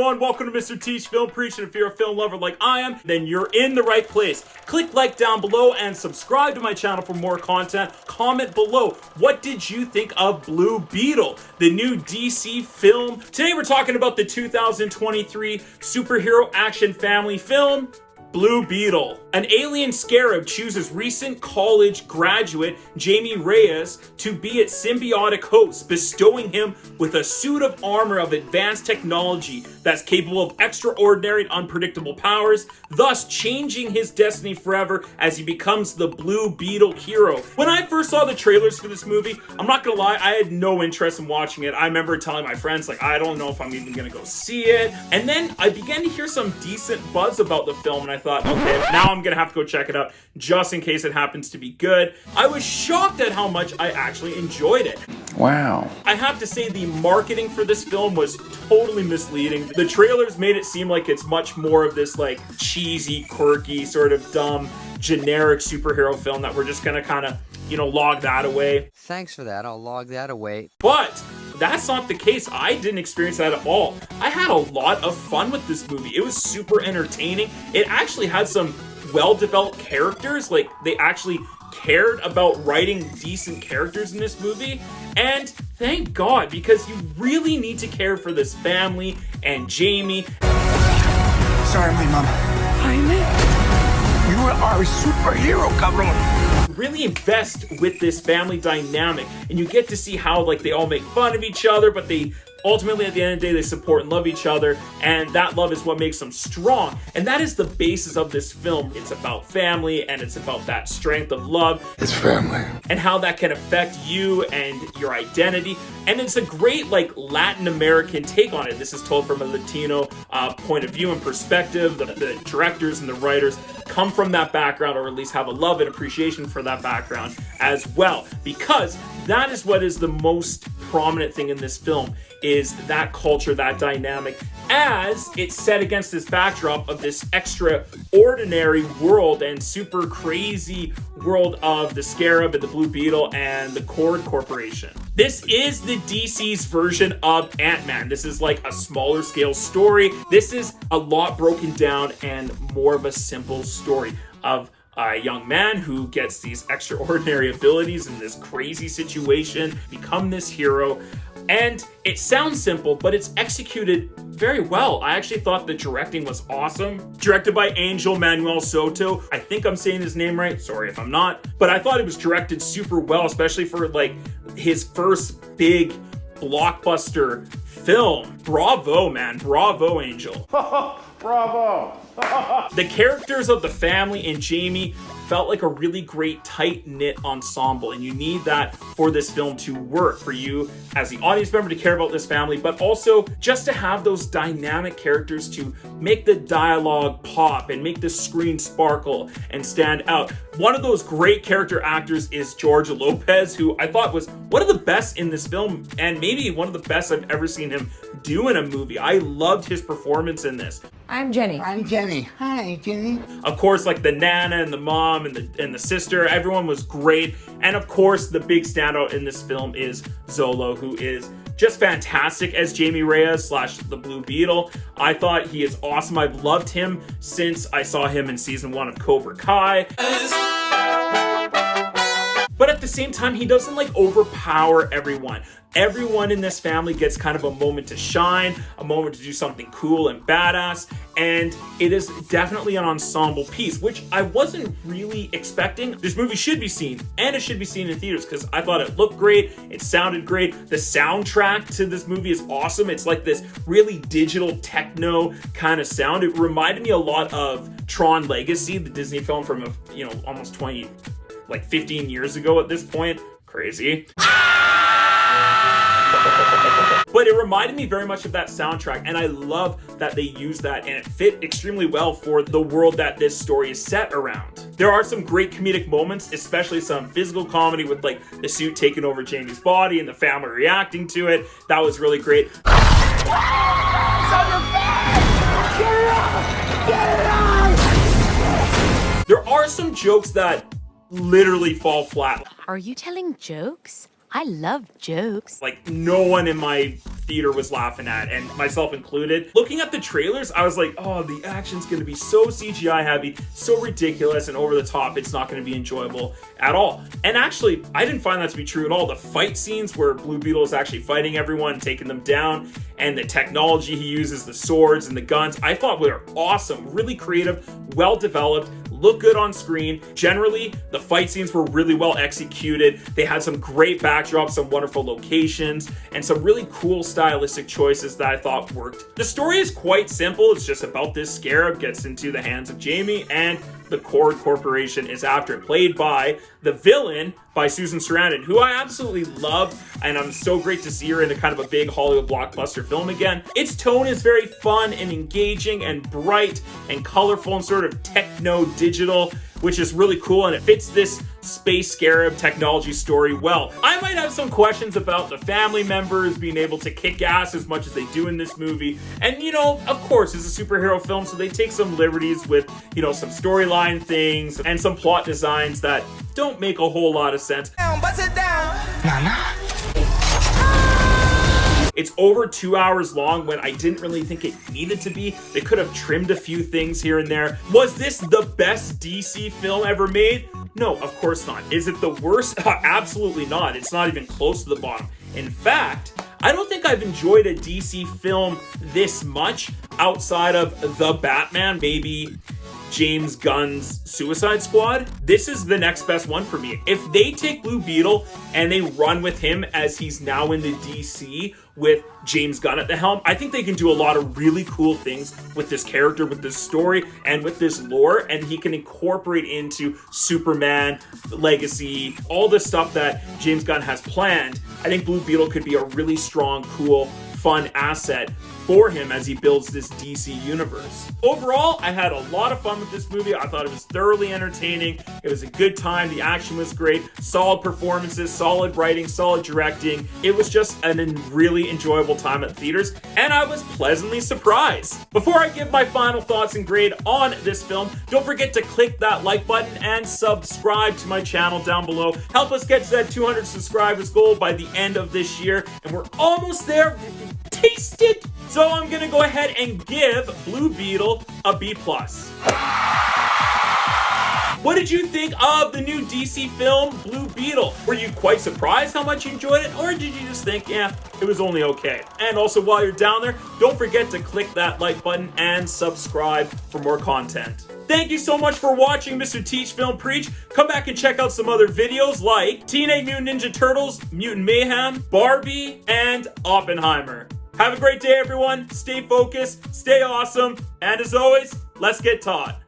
everyone, welcome to Mr. Teach Film Preach, and if you're a film lover like I am, then you're in the right place. Click like down below and subscribe to my channel for more content. Comment below, what did you think of Blue Beetle, the new DC film? Today we're talking about the 2023 superhero action family film, Blue Beetle. An alien scarab chooses recent college graduate Jaime Reyes to be its symbiotic host, bestowing him with a suit of armor of advanced technology that's capable of extraordinary and unpredictable powers, thus changing his destiny forever as he becomes the Blue Beetle hero. When I first saw the trailers for this movie, I'm not gonna lie, I had no interest in watching it. I remember telling my friends, like, I don't know if I'm even gonna go see it. And then I began to hear some decent buzz about the film, and I thought, okay, now I'm gonna have to go check it out just in case it happens to be good. I was shocked at how much I actually enjoyed it. Wow. I have to say the marketing for this film was totally misleading. The trailers made it seem like it's much more of this like cheesy, quirky, sort of dumb, generic superhero film that we're just gonna kind of, you know, log that away. Thanks for that, I'll log that away. But that's not the case. I didn't experience that at all. I had a lot of fun with this movie. It was super entertaining. It actually had some well-developed characters. Like, they actually cared about writing decent characters in this movie. And thank God, because you really need to care for this family and Jaime. Sorry, my mom. Jaime? You are a superhero, cabrón. Really invest with this family dynamic, and you get to see how like they all make fun of each other, but they ultimately at the end of the day they support and love each other, and that love is what makes them strong. And that is the basis of this film. It's about family, and it's about that strength of love. It's family. And how that can affect you and your identity. And it's a great like Latin American take on it. This is told from a Latino point of view and perspective. The directors and the writers come from that background, or at least have a love and appreciation for that background as well, because that is what is the most prominent thing in this film, is that culture, that dynamic, as it's set against this backdrop of this extraordinary world and super crazy world of the Scarab and the Blue Beetle and the Cord Corporation. This is the DC's version of Ant-Man. This is like a smaller scale story. This is a lot broken down and more of a simple story of a young man who gets these extraordinary abilities in this crazy situation, become this hero. And it sounds simple, but it's executed very well. I actually thought the directing was awesome. Directed by Manuel Soto. I think I'm saying his name right. Sorry if I'm not. But I thought it was directed super well, especially for like his first big blockbuster film. Bravo, man. Bravo, Angel. Bravo. The characters of the family and Jaime felt like a really great tight-knit ensemble, and you need that for this film to work, for you as the audience member to care about this family, but also just to have those dynamic characters to make the dialogue pop and make the screen sparkle and stand out. One of those great character actors is George Lopez, who I thought was one of the best in this film, and maybe one of the best I've ever seen him do in a movie. I loved his performance in this. I'm Jenny. I'm Jenny. Hi, Jenny. Of course, like the Nana and the mom and the sister, everyone was great. And of course, the big standout in this film is Xolo, who is just fantastic as Jaime Reyes / the Blue Beetle. I thought he is awesome. I've loved him since I saw him in season 1 of Cobra Kai. But at the same time, he doesn't like overpower everyone. Everyone in this family gets kind of a moment to shine, a moment to do something cool and badass, and it is definitely an ensemble piece, which I wasn't really expecting. This movie should be seen, and it should be seen in theaters, because I thought it looked great, it sounded great, the soundtrack to this movie is awesome. It's like this really digital techno kind of sound. It reminded me a lot of Tron Legacy, the Disney film from, you know, almost 15 years ago at this point. Crazy. But it reminded me very much of that soundtrack, and I love that they used that, and it fit extremely well for the world that this story is set around. There are some great comedic moments, especially some physical comedy with like the suit taking over Jaime's body and the family reacting to it. That was really great. It's on your face! Get it out! Get it out! There are some jokes that literally fall flat. Are you telling jokes? I love jokes. Like, no one in my theater was laughing at, and myself included. Looking at the trailers, I was like, oh, the action's gonna be so CGI heavy, so ridiculous and over the top, it's not gonna be enjoyable at all. And actually, I didn't find that to be true at all. The fight scenes where Blue Beetle is actually fighting everyone, taking them down, and the technology he uses, the swords and the guns, I thought were awesome, really creative, well developed, look good on screen. Generally, the fight scenes were really well executed. They had some great backdrops, some wonderful locations, and some really cool stylistic choices that I thought worked. The story is quite simple. It's just about this scarab gets into the hands of Jaime, and the Cord Corporation is after it, played by the villain, by Susan Sarandon, who I absolutely love, and I'm so great to see her in a kind of a big Hollywood blockbuster film again. Its tone is very fun and engaging and bright and colorful and sort of techno-digital, which is really cool, and it fits this space scarab technology story well. I might have some questions about the family members being able to kick ass as much as they do in this movie, and you know, of course, it's a superhero film, so they take some liberties with, you know, some storyline things and some plot designs that don't make a whole lot of sense. Bust it down. Nana. It's over 2 hours long when I didn't really think it needed to be. They could have trimmed a few things here and there. Was this the best DC film ever made? No, of course not. Is it the worst? Absolutely not. It's not even close to the bottom. In fact, I don't think I've enjoyed a DC film this much outside of The Batman, maybe James Gunn's Suicide Squad. This is the next best one for me. If they take Blue Beetle and they run with him as he's now in the DC with James Gunn at the helm, I think they can do a lot of really cool things with this character, with this story, and with this lore, and he can incorporate into Superman, Legacy, all the stuff that James Gunn has planned. I think Blue Beetle could be a really strong, cool, fun asset for him as he builds this DC universe. Overall, I had a lot of fun with this movie. I thought it was thoroughly entertaining. It was a good time. The action was great. Solid performances, solid writing, solid directing. It was just a really enjoyable time at the theaters, and I was pleasantly surprised. Before I give my final thoughts and grade on this film, don't forget to click that like button and subscribe to my channel down below. Help us get to that 200 subscribers goal by the end of this year, and we're almost there. Taste it! So I'm gonna go ahead and give Blue Beetle a B+. What did you think of the new DC film, Blue Beetle? Were you quite surprised how much you enjoyed it, or did you just think, yeah, it was only okay? And also, while you're down there, don't forget to click that like button and subscribe for more content. Thank you so much for watching Mr. Teach Film Preach. Come back and check out some other videos like Teenage Mutant Ninja Turtles, Mutant Mayhem, Barbie, and Oppenheimer. Have a great day, everyone. Stay focused, stay awesome, and as always, let's get taught.